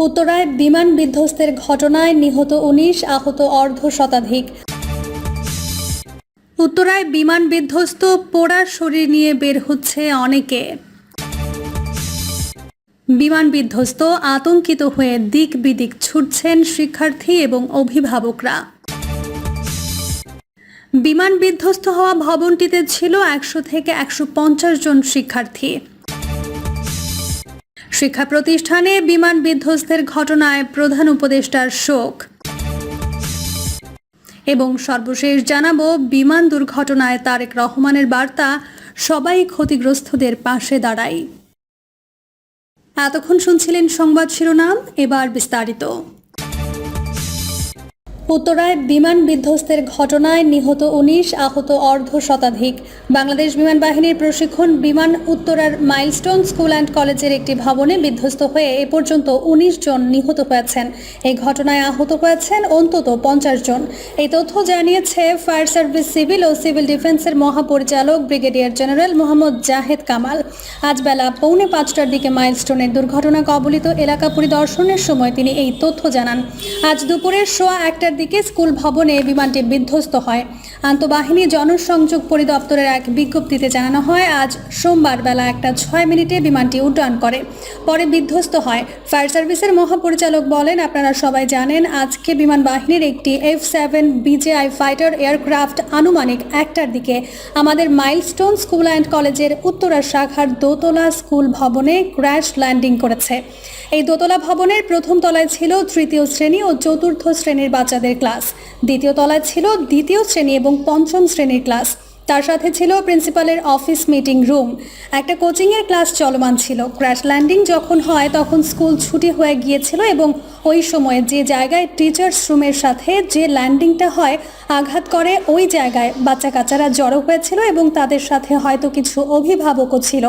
উত্তরায় বিমান বিধ্বস্তের ঘটনায় নিহত ১৯, আহত অর্ধশতাধিক। উত্তরায় বিমান বিধ্বস্ত, পোড়া শরীর নিয়ে বের হচ্ছে অনেকে। বিমান বিধ্বস্ত, আতঙ্কিত হয়ে দিক বিদিক ছুটছেন শিক্ষার্থী এবং অভিভাবকরা। বিমান বিধ্বস্ত হওয়া ভবনটিতে ছিল ১০০ থেকে ১৫০ জন শিক্ষার্থী। শিক্ষা প্রতিষ্ঠানে বিমান বিধ্বস্তের ঘটনায় প্রধান উপদেষ্টার শোক। এবং সর্বশেষ জানাবো, বিমান দুর্ঘটনায় তারেক রহমানের বার্তা, সবাই ক্ষতিগ্রস্তদের পাশে দাঁড়াই। এতক্ষণ শুনছিলেন সংবাদ শিরোনাম, এবার বিস্তারিত। উত্তরায় বিমান বিধ্বস্তের ঘটনায় নিহত ১৯, আহত অর্ধশতাধিক। বাংলাদেশ বিমান বাহিনীর প্রশিক্ষণ বিমান উত্তরার মাইলস্টোন স্কুল অ্যান্ড কলেজের একটি ভবনে বিধ্বস্ত হয়ে এ পর্যন্ত ১৯ জন নিহত হয়েছেন। এই ঘটনায় আহত হয়েছেন অন্তত ৫০ জন। এই তথ্য জানিয়েছে ফায়ার সার্ভিস, সিভিল ও সিভিল ডিফেন্সের মহাপরিচালক ব্রিগেডিয়ার জেনারেল মোহাম্মদ জাহেদ কামাল। আজ বেলা 4:45টার দিকে মাইলস্টোনের দুর্ঘটনা কবলিত এলাকা পরিদর্শনের সময় তিনি এই তথ্য জানান। আজ দুপুরে 1:15টার দিকে স্কুল ভবনে বিমানটি বিধ্বস্ত হয়। আন্তঃবাহিনী জনসংযোগ পরিদপ্তরের এক বিজ্ঞপ্তিতে জানানো হয়, আজ সোমবার বেলা 1:06 বিমানটি উড্ডয়ন করে, পরে বিধ্বস্ত হয়। ফায়ার সার্ভিসের মহাপরিচালক বলেন, আপনারা সবাই জানেন, আজকে বিমান বাহিনীর একটি F-7 BJI ফাইটার এয়ারক্রাফট আনুমানিক 1টার দিকে আমাদের মাইলস্টোন স্কুল অ্যান্ড কলেজের উত্তরা শাখার দোতলা স্কুল ভবনে ক্র্যাশ ল্যান্ডিং করেছে। এই দোতলা ভবনের প্রথম তলায় ছিল তৃতীয় শ্রেণী ও চতুর্থ শ্রেণীর বাচ্চাদের ক্লাস, দ্বিতীয় তলায় ছিল দ্বিতীয় শ্রেণী এবং পঞ্চম শ্রেণীর ক্লাস, তার সাথে ছিল প্রিন্সিপালের অফিস মিটিং রুম, একটা কোচিংয়ের ক্লাস চলমান ছিল। ক্র্যাশ ল্যান্ডিং যখন হয় তখন স্কুল ছুটি হয়ে গিয়েছিল এবং ওই সময়ে যে জায়গায় টিচার্স রুমের সাথে যে ল্যান্ডিংটা হয় আঘাত করে, ওই জায়গায় বাচ্চা কাচ্চারা জড়ো হয়েছিল এবং তাদের সাথে হয়তো কিছু অভিভাবকও ছিল।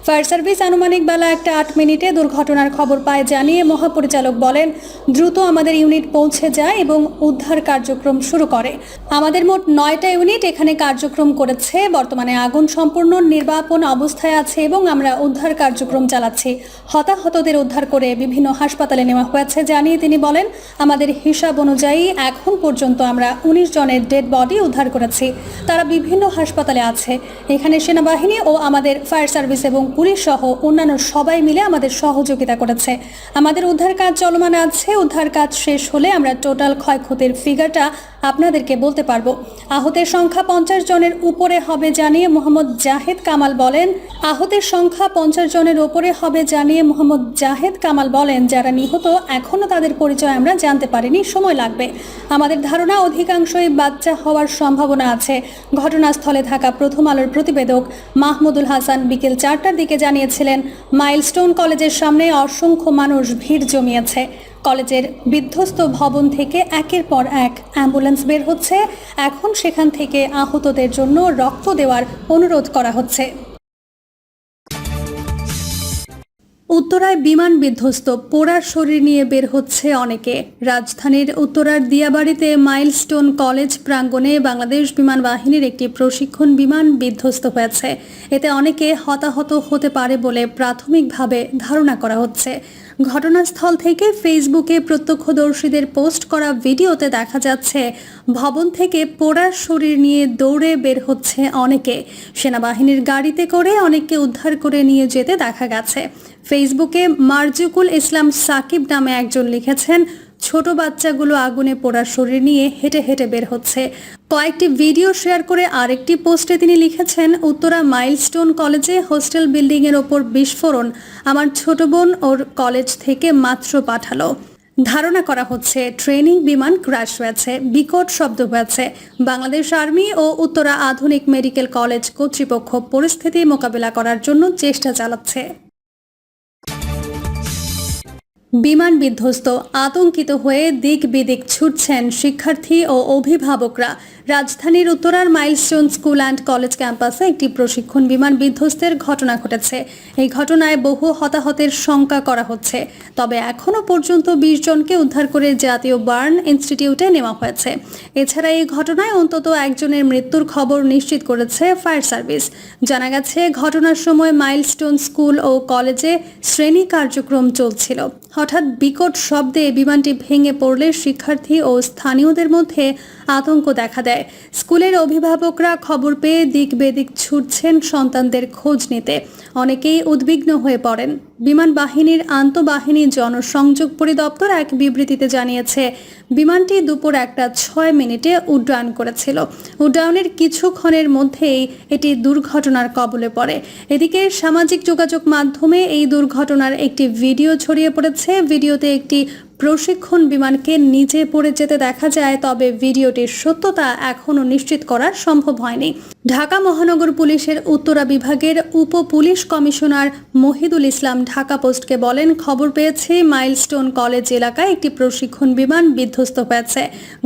ফায়ার সার্ভিস আনুমানিক বেলা 1:08 দুর্ঘটনার খবর পায় জানিয়ে মহাপরিচালক বলেন, দ্রুত আমাদের ইউনিট পৌঁছে যায় এবং উদ্ধার কার্যক্রম শুরু করে। আমাদের মোট 9টা ইউনিট এখানে কার্যক্রম করেছে। বর্তমানে আগুন সম্পূর্ণ নির্বাপন অবস্থায় আছে এবং আমরা উদ্ধার কার্যক্রম চালাচ্ছি। হতাহতদের উদ্ধার করে বিভিন্ন হাসপাতালে নেওয়া হয়েছে জানিয়ে তিনি বলেন, আমাদের হিসাব অনুযায়ী এখন পর্যন্ত আমরা 19 জনের ডেড বডি উদ্ধার করেছি। তারা বিভিন্ন হাসপাতালে আছে। এখানে সেনাবাহিনী ও আমাদের ফায়ার সার্ভিস এবং পুলিশ সহ অন্যান্য সবাই মিলে আমাদের সহযোগিতা করেছে। আমাদের উদ্ধার কাজ চলমান আছে। উদ্ধার কাজ শেষ হলে আমরা টোটাল ক্ষয়ক্ষতির ফিগারটা আপনাদেরকে বলতে পারবো। আহতের সংখ্যা 50 জনের উপরে হবে জানিয়ে মোহাম্মদ জাহেদ কামাল বলেন, আহতের সংখ্যা 50 জনের উপরে হবে জানিয়ে মোহাম্মদ জাহেদ কামাল বলেন, যারা নিহত এখনও তাদের পরিচয় আমরা জানতে পারিনি, সময় লাগবে। আমাদের ধারণা অধিকাংশই বাচ্চা হওয়ার সম্ভাবনা আছে। ঘটনাস্থলে থাকা প্রথম আলোর প্রতিবেদক মাহমুদুল হাসান বিকেল 4টার দিকে জানিয়েছিলেন, মাইলস্টোন কলেজের সামনে অসংখ্য মানুষ ভিড় জমিয়েছে। কলেজের বিধ্বস্ত ভবন থেকে একের পর এক অ্যাম্বুলেন্স বের হচ্ছে। এখন সেখান থেকে আহতদের জন্য রক্ত দেওয়ার অনুরোধ করা হচ্ছে। উত্তরায় বিমান বিধ্বস্ত, পোড়া শরীর নিয়ে বের হচ্ছে অনেকে। রাজধানীর উত্তরার দিয়াবাড়িতে মাইলস্টোন কলেজ প্রাঙ্গণে বাংলাদেশ বিমান বাহিনীর একটি প্রশিক্ষণ বিমান বিধ্বস্ত হয়েছে। এতে অনেকে হতাহত হতে পারে বলে প্রাথমিকভাবে ধারণা করা হচ্ছে। ঘটনাস্থল থেকে ফেসবুকে প্রত্যক্ষদর্শীদের পোস্ট করা ভিডিওতে দেখা যাচ্ছে, ভবন থেকে পোড়া শরীর নিয়ে দৌড়ে বের হচ্ছে অনেকে। সেনাবাহিনীর গাড়িতে করে অনেককে উদ্ধার করে নিয়ে যেতে দেখা গেছে। ফেসবুকে মারজুকুল ইসলাম সাকিব নামে একজন লিখেছেন, ছোট বাচ্চাগুলো আগুনে পোড়া শরীর নিয়ে হেঁটে হেঁটে বের হচ্ছে। কয়েকটি ভিডিও শেয়ার করে আরেকটি পোস্টে তিনি লিখেছেন, উত্তরা মাইলস্টোন কলেজে হোস্টেল বিল্ডিংয়ের ওপর বিস্ফোরণ, আমার ছোট বোন ওর কলেজ থেকে মাত্র পাঠালো। ধারণা করা হচ্ছে ট্রেনিং বিমান ক্র্যাশ হয়েছে, বিকট শব্দ হয়েছে। বাংলাদেশ আর্মি ও উত্তরা আধুনিক মেডিকেল কলেজ কর্তৃপক্ষ পরিস্থিতি মোকাবিলা করার জন্য চেষ্টা চালাচ্ছে। বিমান বিধ্বস্ত, আতঙ্কিত হয়ে দিক বিদিক ছুটছেন শিক্ষার্থী ও অভিভাবকরা। রাজধানীর উত্তরার মাইলস্টোন স্কুল অ্যান্ড কলেজ ক্যাম্পাসে একটি প্রশিক্ষণ বিমান বিধ্বস্তের ঘটনা ঘটেছে। এই ঘটনায় বহু হতাহতের শঙ্কা করা হচ্ছে। তবে এখনও পর্যন্ত 20 জনকে উদ্ধার করে জাতীয় বার্ন ইনস্টিটিউটে নেওয়া হয়েছে। এছাড়া এই ঘটনায় অন্তত একজনের মৃত্যুর খবর নিশ্চিত করেছে ফায়ার সার্ভিস। জানা গেছে, ঘটনার সময় মাইলস্টোন স্কুল ও কলেজে শ্রেণী কার্যক্রম চলছিল। হঠাৎ বিকট শব্দে বিমানটি ভেঙে পড়লে শিক্ষার্থী ও স্থানীয়দের মধ্যে আতঙ্ক দেখা দেয়। স্কুলের অভিভাবকরা খবর পেয়ে দিক বেদিক ছুটছেন সন্তানদের খোঁজ নিতে। অনেকেই উদ্বিগ্ন হয়ে পড়েন। বিমান বাহিনীর আন্তঃবাহিনী জনসংযোগ পরিদপ্তর এক বিবৃতিতে জানিয়েছে, বিমানটি দুপুর 1:06 উড্ডয়ন করেছিল। উড্ডয়নের কিছুক্ষণের মধ্যেই এটি দুর্ঘটনার কবলে পড়ে। এদিকে সামাজিক যোগাযোগ মাধ্যমে এই দুর্ঘটনার একটি ভিডিও ছড়িয়ে পড়েছে। ভিডিওতে একটি প্রশিক্ষণ বিমানকে নিচে পড়ে যেতে দেখা যায়, তবে ভিডিওটির সত্যতা এখনও নিশ্চিত করা সম্ভব হয়নি। ঢাকা মহানগর পুলিশের উত্তরা বিভাগের উপ পুলিশ কমিশনার মহিদুল ইসলাম ঢাকা পোস্টকে বলেন, খবর পেয়েছি মাইলস্টোন কলেজ এলাকায় একটি প্রশিক্ষণ বিমান বিধ্বস্ত হয়েছে।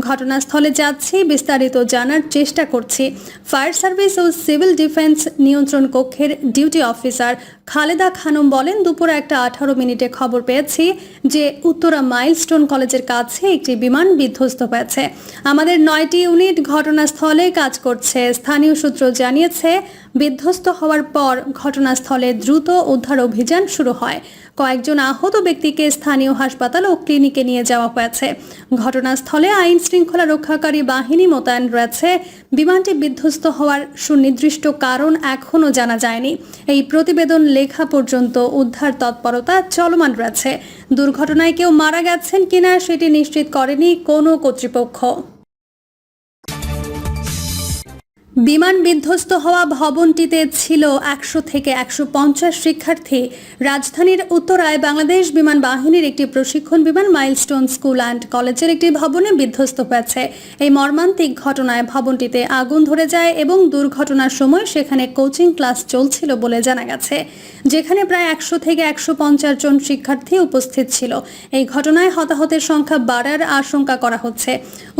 ঘটনাস্থলে যাচ্ছি, বিস্তারিত জানার চেষ্টা করছি। ফায়ার সার্ভিস ও সিভিল ডিফেন্স নিয়ন্ত্রণ কক্ষের ডিউটি অফিসার খালেদা খানম বলেন, দুপুর 1:18 খবর পেয়েছি যে উত্তরা মাইলস্টোন কলেজের কাছে একটি বিমান বিধ্বস্ত হয়েছে। আমাদের 9টি ইউনিট ঘটনাস্থলে কাজ করছে। স্থানীয় সূত্র জানিয়েছে, বিধ্বস্ত হওয়ার পর ঘটনাস্থলে দ্রুত উদ্ধার অভিযান শুরু হয়। কয়েকজন আহত ব্যক্তিকে স্থানীয় হাসপাতাল ও ক্লিনিকে নিয়ে যাওয়া হয়েছে। ঘটনাস্থলে আইন শৃঙ্খলা রক্ষাকারী বাহিনী মোতায়েন রয়েছে। বিমানটি বিধ্বস্ত হওয়ার সুনির্দিষ্ট কারণ এখনও জানা যায়নি। এই প্রতিবেদন লেখা পর্যন্ত উদ্ধার তৎপরতা চলমান রয়েছে। দুর্ঘটনায় কেউ মারা গেছেন কিনা সেটি নিশ্চিত করেনি কোনো কর্তৃপক্ষ। বিমান বিধ্বস্ত হওয়া ভবনটিতে ছিল 100 থেকে 150 শিক্ষার্থী। রাজধানীর উত্তরায় বাংলাদেশ বিমান বাহিনীর একটি প্রশিক্ষণ বিমান মাইলস্টোন স্কুল অ্যান্ড কলেজের একটি ভবনে বিধ্বস্ত হয়েছে। এই মর্মান্তিক ঘটনায় ভবনটিতে আগুন ধরে যায় এবং দুর্ঘটনার সময় সেখানে কোচিং ক্লাস চলছিল বলে জানা গেছে, যেখানে প্রায় 100 থেকে 150 জন শিক্ষার্থী উপস্থিত ছিল। এই ঘটনায় হতাহতের সংখ্যা বাড়ার আশঙ্কা করা হচ্ছে।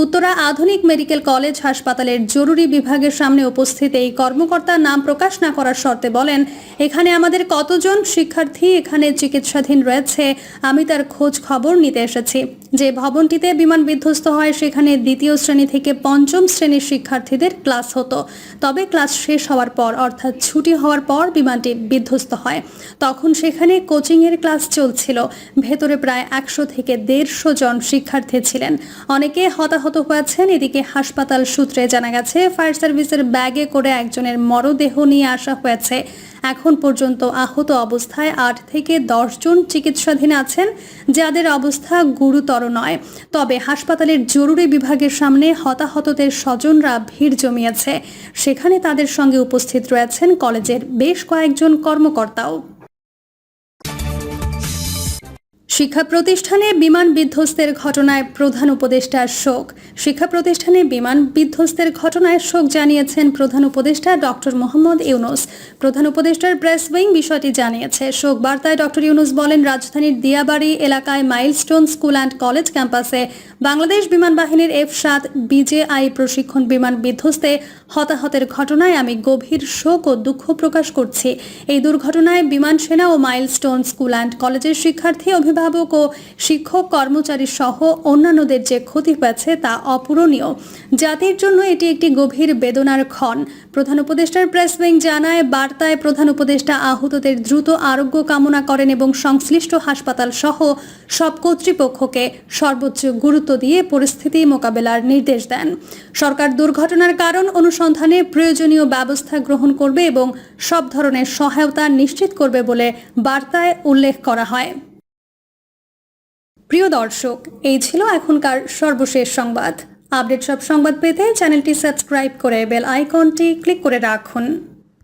উত্তরা আধুনিক মেডিকেল কলেজ হাসপাতালের জরুরি বিভাগের সামনে উপস্থিত এই কর্মকর্তা নাম প্রকাশ না করার শর্তে বলেন, এখানে আমাদের কতজন শিক্ষার্থী এখানে চিকিৎসাধীন রয়েছে আমি তার খোঁজ খবর নিতে এসেছি। যে ভবনটিতে বিমান বিধ্বস্ত হয় সেখানে 2য় শ্রেণী থেকে 5ম শ্রেণীর শিক্ষার্থীদের ক্লাস হতো। তবে ক্লাস শেষ হওয়ার পর অর্থাৎ ছুটি হওয়ার পর বিমানটি বিধ্বস্ত হয়। তখন সেখানে কোচিংয়ের ক্লাস চলছিল। ভেতরে প্রায় 100 থেকে 150 জন শিক্ষার্থী ছিলেন। অনেকে হতাহত হয়েছেন। এদিকে হাসপাতাল সূত্রে জানা গেছে, ফায়ার সার্ভিসের ব্যাগে করে একজনের মরদেহ নিয়ে আসা হয়েছে। এখন পর্যন্ত আহত অবস্থায় 8 থেকে 10 জন চিকিৎসাধীন আছেন, যাদের অবস্থা গুরুতর নয়। তবে হাসপাতালের জরুরি বিভাগের সামনে হতাহতদের স্বজনরা ভিড় জমিয়েছে। সেখানে তাদের সঙ্গে উপস্থিত রয়েছেন কলেজের বেশ কয়েকজন কর্মকর্তাও। শিক্ষা প্রতিষ্ঠানে বিমান বিধ্বস্তের ঘটনায় প্রধান উপদেষ্টার শোক। শিক্ষা প্রতিষ্ঠানে বিমান বিধ্বস্তের ঘটনায় শোক জানিয়েছেন প্রধান উপদেষ্টা ডক্টর মোহাম্মদ ইউনূস। প্রধান উপদেষ্টার প্রেস উইং বিষয়টি জানিয়েছে। শোক বার্তায় ডক্টর ইউনূস বলেন, রাজধানীর দিয়াবাড়ি এলাকায় মাইলস্টোন স্কুল অ্যান্ড কলেজ ক্যাম্পাসে বাংলাদেশ বিমান বাহিনীর F-7 BJI প্রশিক্ষণ বিমান বিধ্বস্তে হতাহতের ঘটনায় আমি গভীর শোক ও দুঃখ প্রকাশ করছি। এই দুর্ঘটনায় বিমান সেনা ও মাইলস্টোন স্কুল অ্যান্ড কলেজের শিক্ষার্থী, অভিভাবক ও শিক্ষক কর্মচারী সহ অন্যান্যদের যে ক্ষতি হয়েছে তা অপূরণীয়। জাতির জন্য এটি একটি গভীর বেদনার ক্ষণ। প্রধান উপদেষ্টার প্রেস উইং জানায়, বার্তায় প্রধান উপদেষ্টা আহতদের দ্রুত আরোগ্য কামনা করেন এবং সংশ্লিষ্ট হাসপাতাল সহ সব কর্তৃপক্ষকে সর্বোচ্চ গুরুত্ব দিয়ে পরিস্থিতি মোকাবেলার নির্দেশ দেন। সরকার দুর্ঘটনার কারণ অনুসন্ধানে প্রয়োজনীয় ব্যবস্থা গ্রহণ করবে এবং সব ধরনের সহায়তা নিশ্চিত করবে বলে বার্তায় উল্লেখ করা হয়। প্রিয় দর্শক, এই ছিল এখনকার সর্বশেষ সংবাদ। আপডেট সব সংবাদ পেতে চ্যানেলটি সাবস্ক্রাইব করে বেল আইকনটি ক্লিক করে রাখুন।